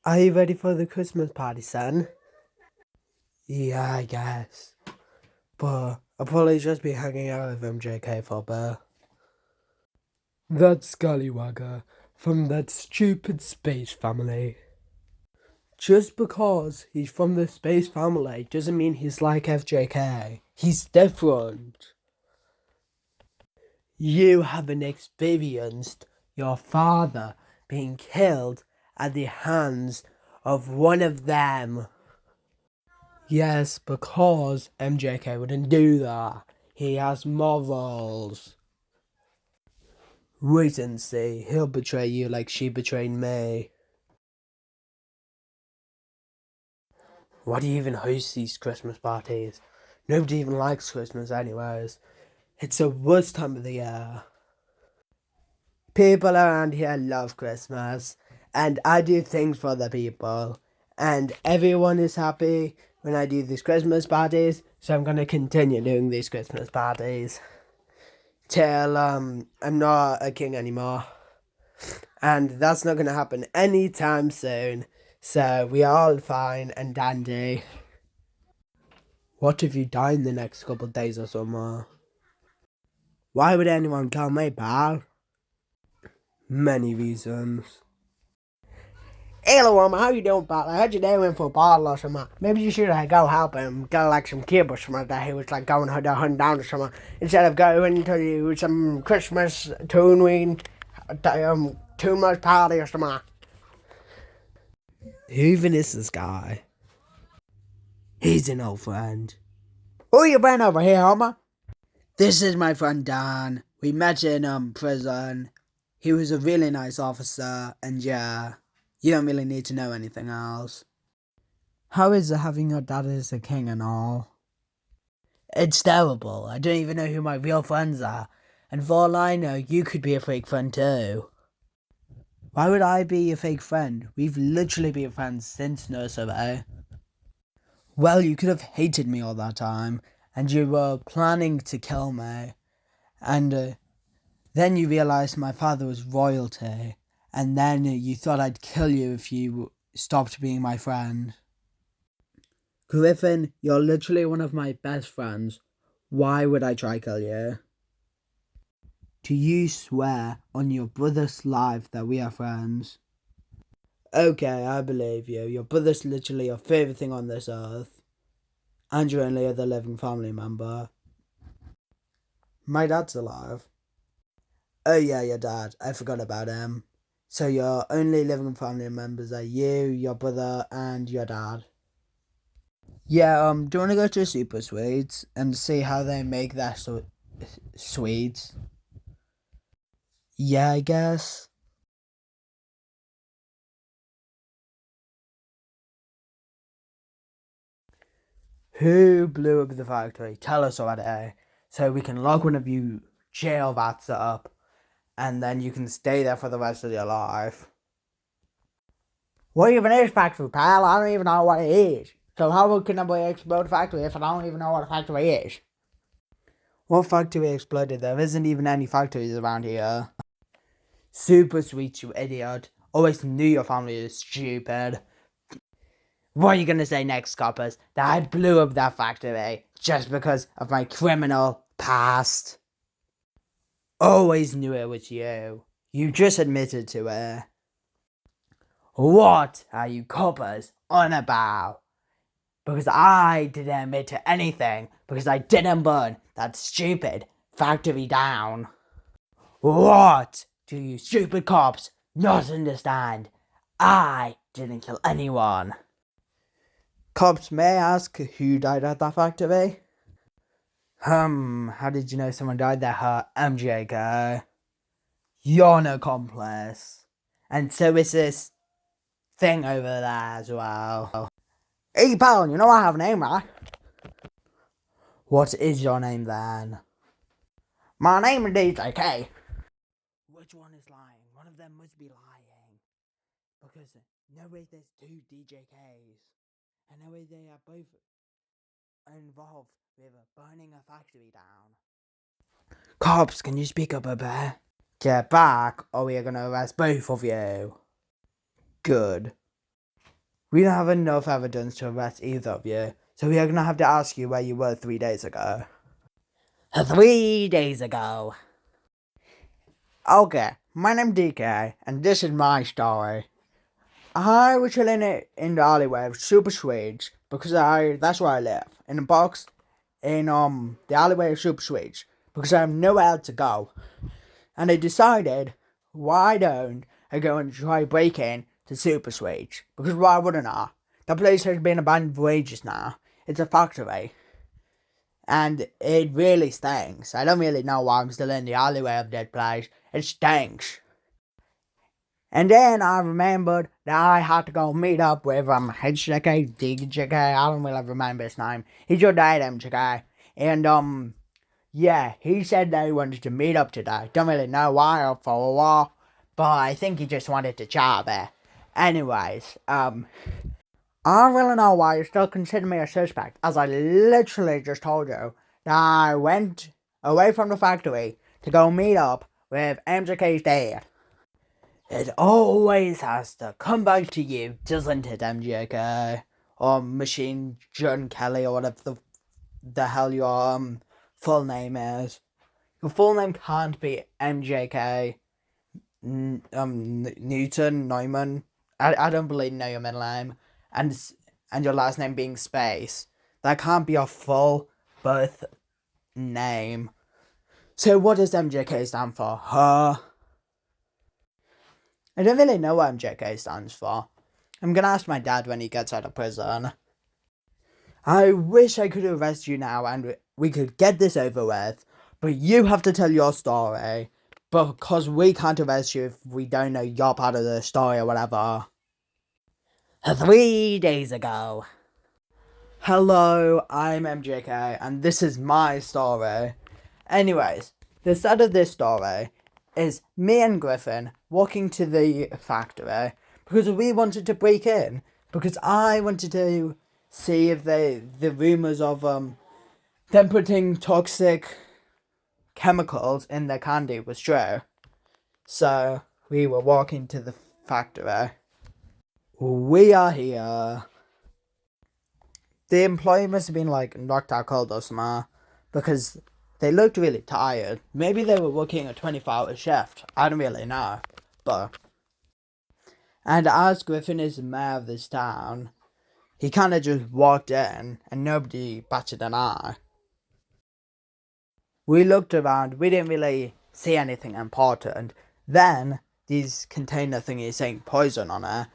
Are you ready for the Christmas party, son? Yeah, I guess. But I'll probably just be hanging out with M.J.K for a bit. That scallywagger from that stupid space family. Just because he's from the space family doesn't mean he's like M.J.K. He's different. You haven't experienced your father being killed at the hands of one of them. Yes, because M.J.K wouldn't do that. He has morals. Wait and see. He'll betray you like she betrayed me. Why do you even host these Christmas parties? Nobody even likes Christmas anyways. It's the worst time of the year. People around here love Christmas, and I do things for the people, and everyone is happy when I do these Christmas parties, so I'm gonna continue doing these Christmas parties till I'm not a king anymore, and that's not gonna happen anytime soon. So we are all fine and dandy. What if you die in the next couple of days or so more? Why would anyone kill me, pal? Many reasons. Hello, Mama, how you doing, pal? I heard your dad went for a bottle or something. Maybe you should go help him get like some kid or something that he was like going hunting down or something. Instead of going to you some Christmas Toon too much party or something. Who even is this guy? He's an old friend. Who you bring over here, Homer? This is my friend Dan. We met in prison. He was a really nice officer, and yeah, you don't really need to know anything else. How is it having your dad as a king and all? It's terrible. I don't even know who my real friends are. And for all I know, you could be a fake friend too. Why would I be a fake friend? We've literally been friends since nursery. Well, you could have hated me all that time, and you were planning to kill me. And then you realised my father was royalty, and then you thought I'd kill you if you stopped being my friend. Griffin, you're literally one of my best friends. Why would I try kill you? Do you swear on your brother's life that we are friends? Okay, I believe you. Your brother's literally your favourite thing on this earth. And your only other living family member. My dad's alive. Oh yeah, your dad. I forgot about him. So your only living family members are you, your brother, and your dad. Yeah, do you want to go to Super Sweets and see how they make their sweets? Yeah, I guess. Who blew up the factory? Tell us already. So we can lock one of you jail rats up, and then you can stay there for the rest of your life. What even is factory, pal? I don't even know what it is. So how can I explode a factory if I don't even know what a factory is? What factory exploded? There isn't even any factories around here. Super sweet, you idiot. Always knew your family is stupid. What are you gonna say next, coppers? That I blew up that factory just because of my criminal past? Always knew it was you. You just admitted to it. What are you coppers on about? Because I didn't admit to anything because I didn't burn that stupid factory down. What do you stupid cops not understand? I didn't kill anyone. Cops, may I ask who died at that factory? How did you know someone died there, M.J.K? You're no accomplice. And so is this thing over there as well. Hey pal, you know I have a name, right? What is your name then? My name is M.J.K. Which one is lying? One of them must be lying. Because no way there's two DJKs. And no way they are both involved with burning a factory down. Cops, can you speak up a bit? Get back, or we are gonna arrest both of you. Good. We don't have enough evidence to arrest either of you, so we are going to have to ask you where you were 3 days ago. 3 days ago. Okay, my name's DK, and this is my story. I was chilling in the alleyway of Super Swedes, because that's where I live, in a box in the alleyway of Super Swedes, because I have nowhere else to go. And I decided, why don't I go and try breaking to Super Swedes? Because why wouldn't I? The place has been abandoned for ages now. It's a factory. And it really stinks. I don't really know why I'm still in the alleyway of that place. It stinks. And then I remembered that I had to go meet up with M.J.K, D.J.K, I don't really remember his name. He's your dad, M.J.K. And yeah, he said that he wanted to meet up today. Don't really know why or for what, but I think he just wanted to chat a bit. Anyways, I don't really know why you still consider me a suspect, as I literally just told you that I went away from the factory to go meet up with M.J.K's dad. It always has to come back to you, doesn't it, M.J.K? Or Machine Gun Kelly, or whatever the hell your full name is. Your full name can't be M.J.K. Newton Neumann. I don't believe know your middle name, and your last name being Space. That can't be your full birth name. So what does M.J.K stand for? Huh? I don't really know what M.J.K stands for. I'm gonna ask my dad when he gets out of prison. I wish I could arrest you now and we could get this over with, but you have to tell your story. Because we can't arrest you if we don't know your part of the story or whatever. 3 days ago. Hello, I'm M.J.K, and this is my story. Anyways, the start of this story is me and Griffin walking to the factory because we wanted to break in. Because I wanted to see if the rumours of them putting toxic chemicals in their candy was true. So we were walking to the factory. We are here. The employee must have been knocked out cold or something, because they looked really tired. Maybe they were working a 24-hour shift. I don't really know. And as Griffin is the mayor of this town, he kind of just walked in and nobody batted an eye. We looked around, we didn't really see anything important. Then, these container thingies saying poison on it,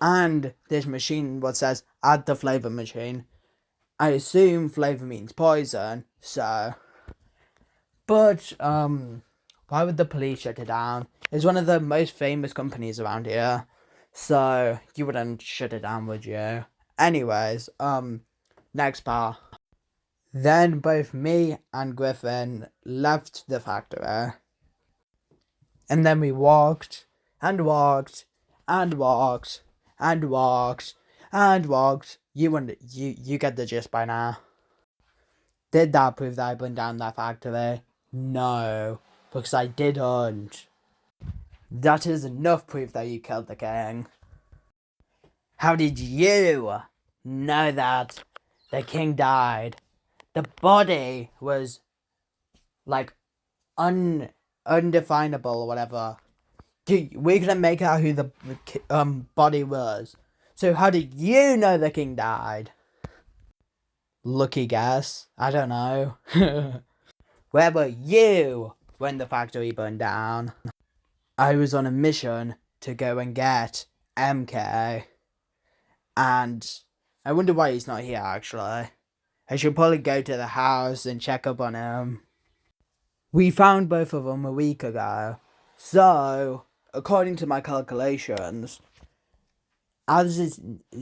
and this machine what says add the flavor machine. I assume flavor means poison, so. But, why would the police shut it down? It's one of the most famous companies around here, so you wouldn't shut it down, would you? Anyways, next part. Then both me and Griffin left the factory. And then we walked, and walked, and walked, and walked, and walked. You get the gist by now. Did that prove that I burned down that factory? No, because I didn't. That is enough proof that you killed the king. How did you know that the king died? The body was undefinable or whatever. We couldn't make out who the body was. So how did you know the king died? Lucky guess. I don't know. Where were you when the factory burned down? I was on a mission to go and get M.K. And I wonder why he's not here, actually. I should probably go to the house and check up on him. We found both of them a week ago. So, according to my calculations, as is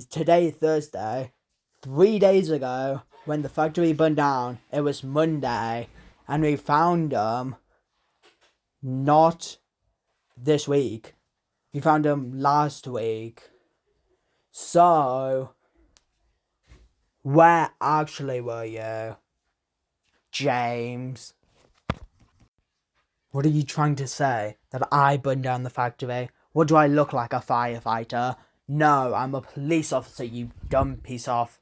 today Thursday, 3 days ago, when the factory burned down, it was Monday, and we found them not this week. We found them last week. So, where actually were you, James? What are you trying to say? That I burned down the factory? What do I look like, a firefighter? No, I'm a police officer, you dumb piece of...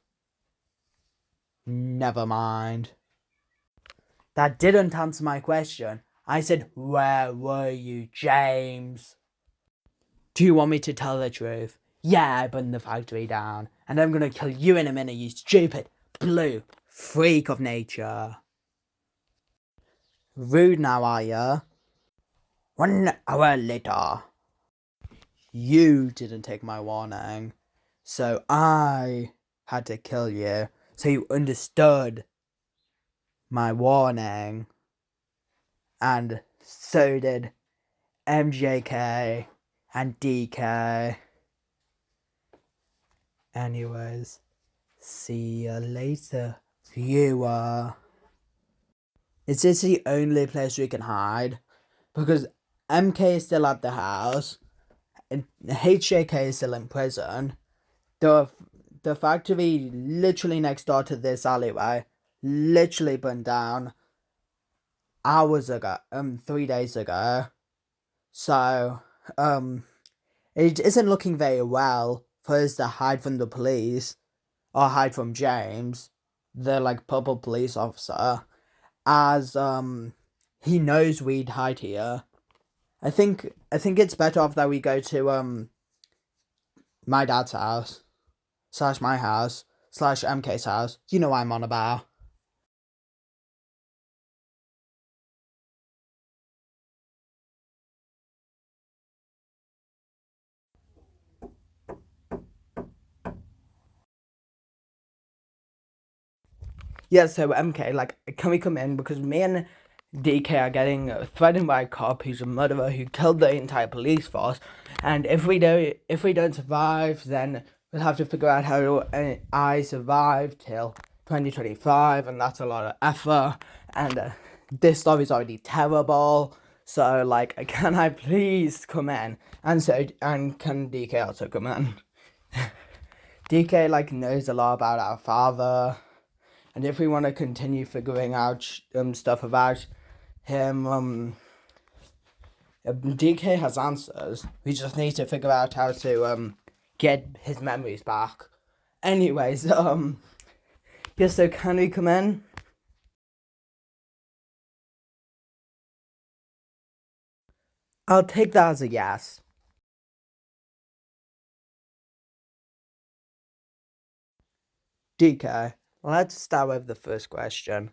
Never mind. That didn't answer my question. I said, where were you, James? Do you want me to tell the truth? Yeah, I burned the factory down, and I'm gonna kill you in a minute, you stupid, blue freak of nature. Rude now, are ya? 1 hour later. You didn't take my warning, so I had to kill you, so you understood my warning. And so did M.J.K. and D.K. Anyways, see you later, viewer. Is this the only place we can hide? Because M.K. is still at the house, and H.J.K. is still in prison. The factory literally next door to this alleyway literally burned down hours ago, 3 days ago. So, it isn't looking very well for us to hide from the police or hide from James, the purple police officer, as he knows we'd hide here. I think it's better off that we go to my dad's house / my house / MK's house. You know what I'm on about. Yeah, so MK, can we come in? Because me and DK are getting threatened by a cop who's a murderer who killed the entire police force, and if we don't survive, then we'll have to figure out how I survive till 2025, and that's a lot of effort, and this story's already terrible, so can I please come in? And can DK also come in? DK knows a lot about our father. And if we want to continue figuring out stuff about him, DK has answers. We just need to figure out how to get his memories back. Anyways, yeah, so can we come in? I'll take that as a yes. DK, let's start with the first question.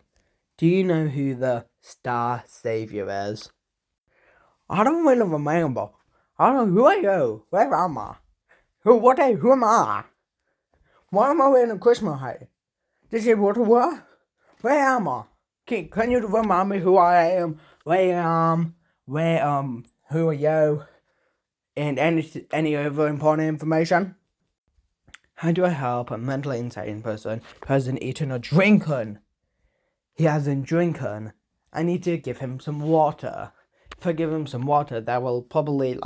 Do you know who the Star Savior is? I don't really remember. I don't know who are you? Where am I? Who am I? Why am I wearing a Christmas hat? This is what? Where am I? Can you remind me who I am? Who are you? And any other important information? How do I help a mentally insane person who hasn't eaten or drinking? He hasn't drinking. I need to give him some water. If I give him some water, that will probably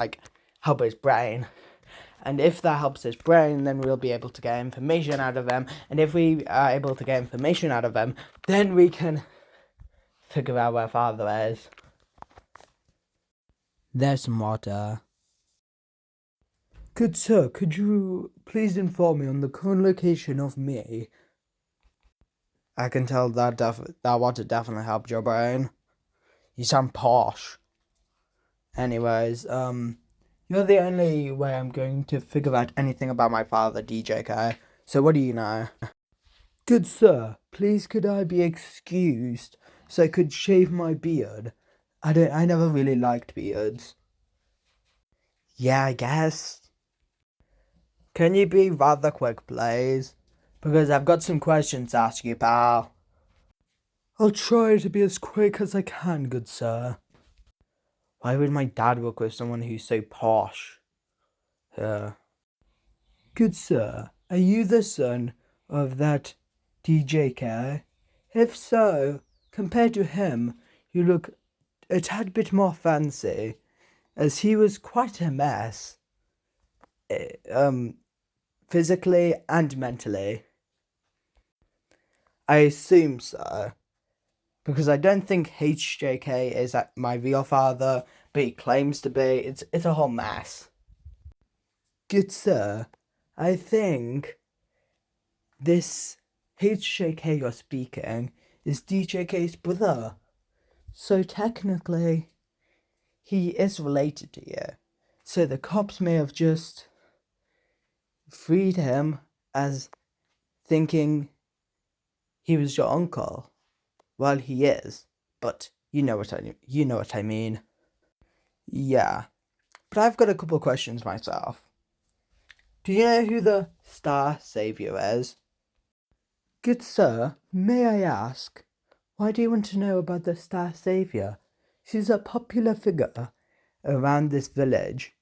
help his brain. And if that helps his brain, then we'll be able to get information out of him. And if we are able to get information out of him, then we can figure out where father is. There's some water. Good sir, could you please inform me on the current location of me? I can tell that water definitely helped your brain. You sound posh. Anyways, you're the only way I'm going to figure out anything about my father, D.J.K. So what do you know? Good sir, please could I be excused so I could shave my beard? I never really liked beards. Yeah, I guess. Can you be rather quick, please? Because I've got some questions to ask you, pal. I'll try to be as quick as I can, good sir. Why would my dad work with someone who's so posh? Good sir, are you the son of that D.J.K? If so, compared to him, you look a tad bit more fancy, as he was quite a mess. Physically and mentally. I assume so. Because I don't think H.J.K. is my real father, but he claims to be. It's a whole mess. Good sir, I think this H.J.K. you're speaking is D.J.K's brother. So technically, he is related to you. So the cops may have just freed him as thinking he was your uncle. Well, he is, but you know what I mean. Yeah, but I've got a couple of questions myself. Do you know who the Star Savior is? Good sir, may I ask, why do you want to know about the Star Savior? She's a popular figure around this village.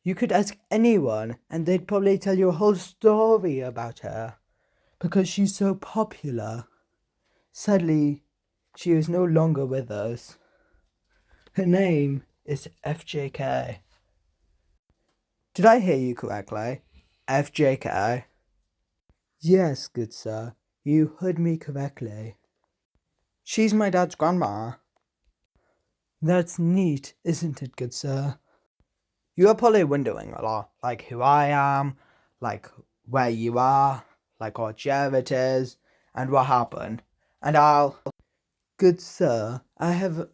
You could ask anyone, and they'd probably tell you a whole story about her, because she's so popular. Sadly, she is no longer with us. Her name is M.J.K. Did I hear you correctly? M.J.K. Yes, good sir, you heard me correctly. She's my dad's grandma. That's neat, isn't it, good sir? You are probably wondering a lot, like who I am, like where you are, like what year it is, and what happened. And Good sir, I have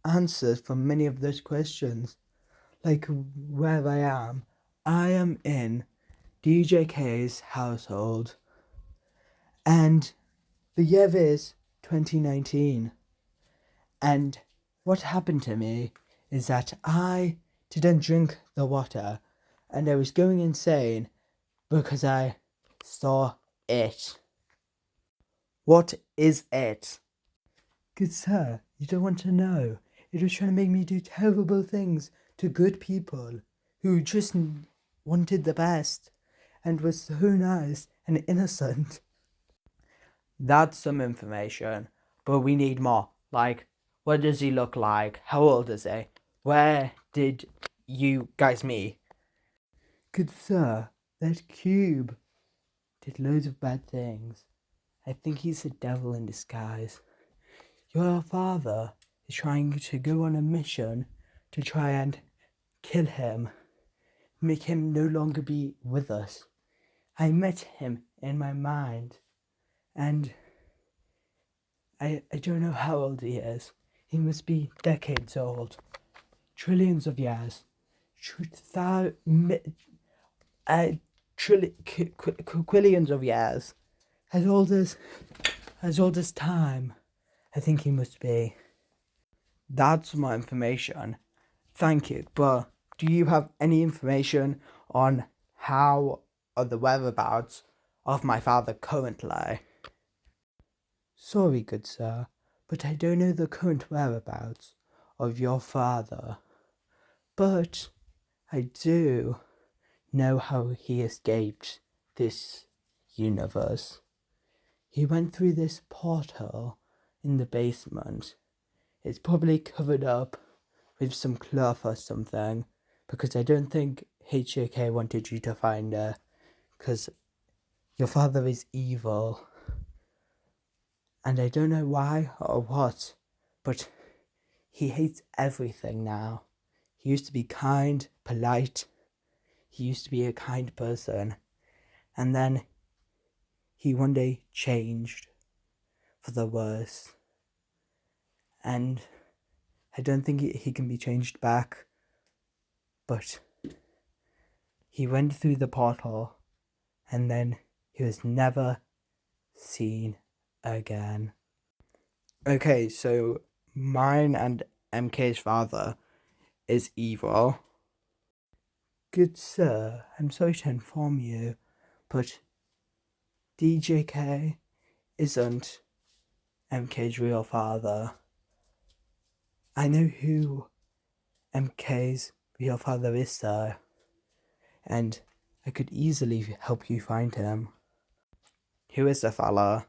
answers for many of those questions. Like where I am. I am in D.J.K's household. And the year is 2019. And what happened to me is that I didn't drink the water and I was going insane because I saw it. What is it? Good sir, you don't want to know. It was trying to make me do terrible things to good people who just wanted the best and was so nice and innocent. That's some information, but we need more. Like, what does he look like? How old is he? Where did you guys meet? Good sir, that cube did loads of bad things. I think he's a devil in disguise. Your father is trying to go on a mission to try and kill him, make him no longer be with us. I met him in my mind, and I don't know how old he is. He must be decades old, trillions of years, quillions of years, as old as time. I think he must be. That's my information. Thank you, but do you have any information on how are the whereabouts of my father currently? Sorry, good sir, but I don't know the current whereabouts of your father. But I do know how he escaped this universe. He went through this portal in the basement. It's probably covered up with some cloth or something, because I don't think H.J.K. wanted you to find her, because your father is evil. And I don't know why or what, but he hates everything now. He used to be kind, polite. He used to be a kind person. And then he one day changed for the worse. And I don't think he can be changed back. But he went through the portal and then he was never seen again. Okay, so mine and M.K.'s father is evil. Good sir, I'm sorry to inform you, but D.J.K. isn't M.K.'s real father. I know who M.K.'s real father is, sir, and I could easily help you find him. Who is the fella?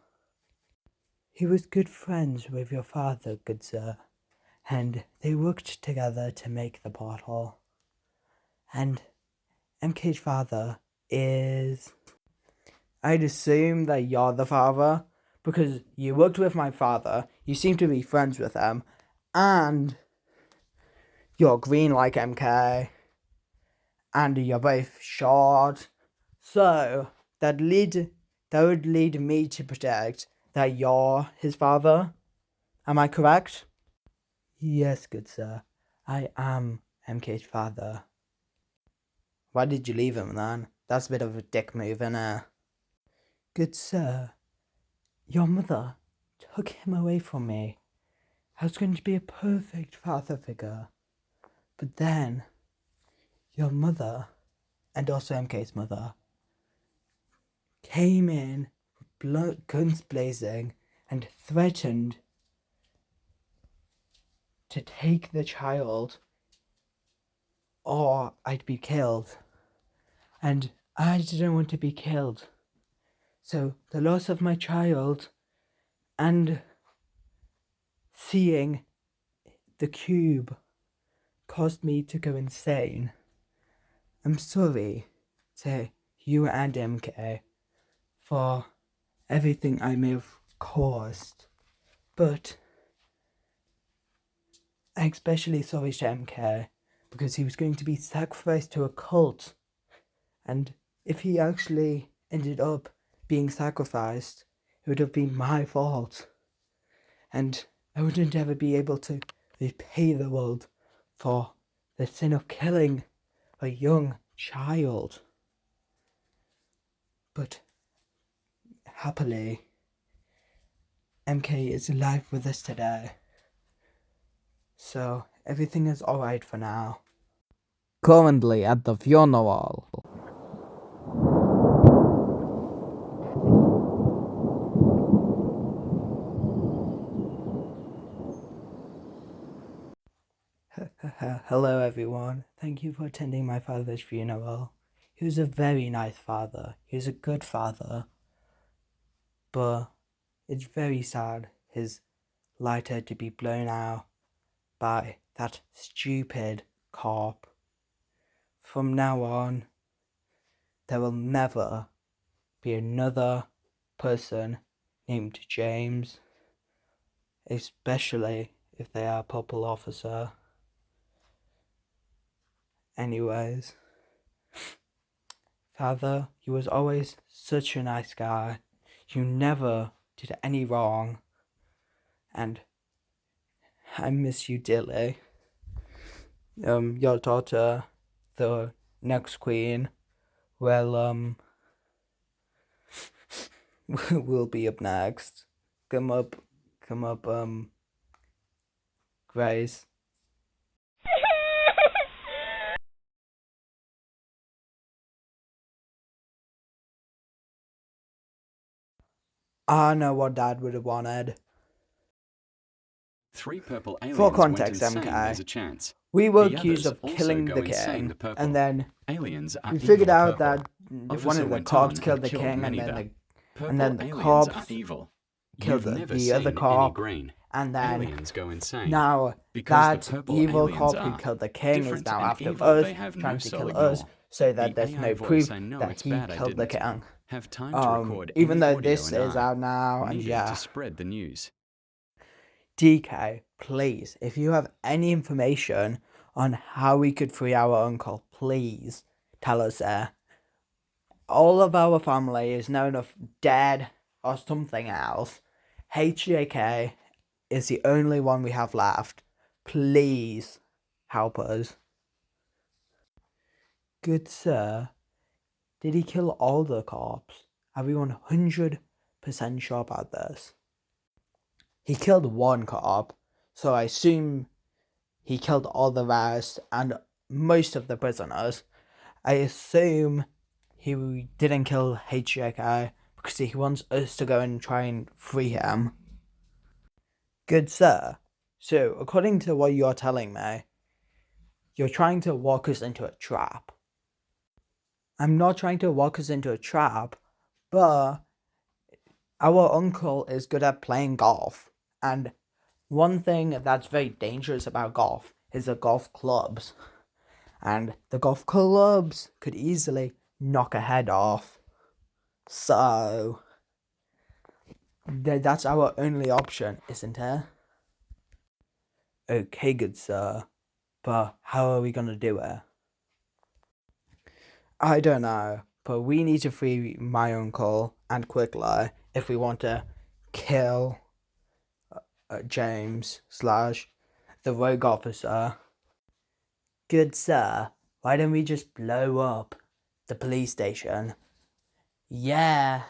He was good friends with your father, good sir, and they worked together to make the portal. And M.K.'s father is... I'd assume that you're the father, because you worked with my father, you seem to be friends with him, and you're green like M.K., and you're both short, So that would lead me to predict that you're his father. Am I correct? Yes, good sir. I am MK's father. Why did you leave him then? That's a bit of a dick move, innit? Good sir, your mother took him away from me. I was going to be a perfect father figure. But then, your mother, and also MK's mother, came in, guns blazing, and threatened to take the child or I'd be killed. And I didn't want to be killed. So the loss of my child and seeing the cube caused me to go insane. I'm sorry to you and MK for everything I may have caused, but I'm especially sorry to MK because he was going to be sacrificed to a cult, and if he actually ended up being sacrificed, it would have been my fault, and I wouldn't ever be able to repay the world for the sin of killing a young child. But happily, MK is alive with us today, so everything is alright for now. Currently at the funeral. Hello everyone, thank you for attending my father's funeral. He was a very nice father, he was a good father, but it's very sad his lighter to be blown out by that stupid cop. From now on, there will never be another person named James, especially if they are a purple officer. Anyways, Father, you was always such a nice guy. You never did any wrong. And I miss you dearly. Your daughter, the next queen, well, will be up next. Come up, Grace. I know what Dad would have wanted. Three purple aliens For context, went insane, MK, there's a chance. we were The accused others of also killing go the insane, king, the purple. and then Aliens are we figured evil out purple. that Officer one of the went cops on killed and the killed king, many and then there. and then the Aliens cops are evil. killed You've never the other seen any cop, green. and then Aliens go insane. now Because the that purple evil aliens cop who are killed the king is different now and after evil. us, They have trying no to soul, kill ignore. us, so that The there's AI no voice, proof I know that it's he bad I killed the didn't king. have time to record Even any though audio this and is out now, and needed yeah. to spread the news. DK, please, if you have any information on how we could free our uncle, please tell us there. All of our family is known of dead or something else. M.J.K is the only one we have left. Please help us. Good sir, did he kill all the cops? Are we 100% sure about this? He killed one cop, so I assume he killed all the rest and most of the prisoners. I assume he didn't kill M.J.K because he wants us to go and try and free him. Good sir, so according to what you're telling me, you're trying to walk us into a trap. I'm not trying to walk us into a trap, but our uncle is good at playing golf, and one thing that's very dangerous about golf is the golf clubs, and the golf clubs could easily knock a head off. So that's our only option, isn't it? Okay, good sir, but how are we gonna do it? I don't know, But we need to free my uncle and quickly if we want to kill James / the rogue officer. Good sir, why don't we just blow up the police station? Yeah,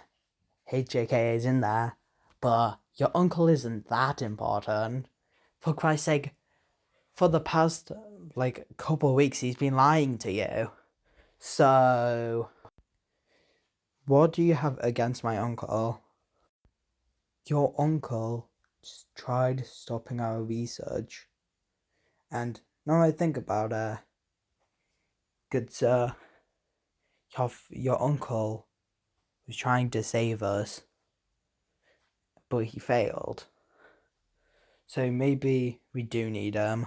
M.J.K is in there, but your uncle isn't that important. For Christ's sake, for the past, couple of weeks, he's been lying to you. So, what do you have against my uncle? Your uncle just tried stopping our research. And now I think about it, good sir, your uncle was trying to save us, but he failed. So maybe we do need him.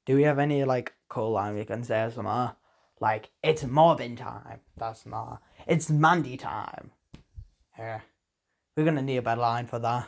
Do we have any cool line we can say or something? Like, it's mobbing time. That's not. It's Mandy time. Yeah. We're gonna need a better line for that.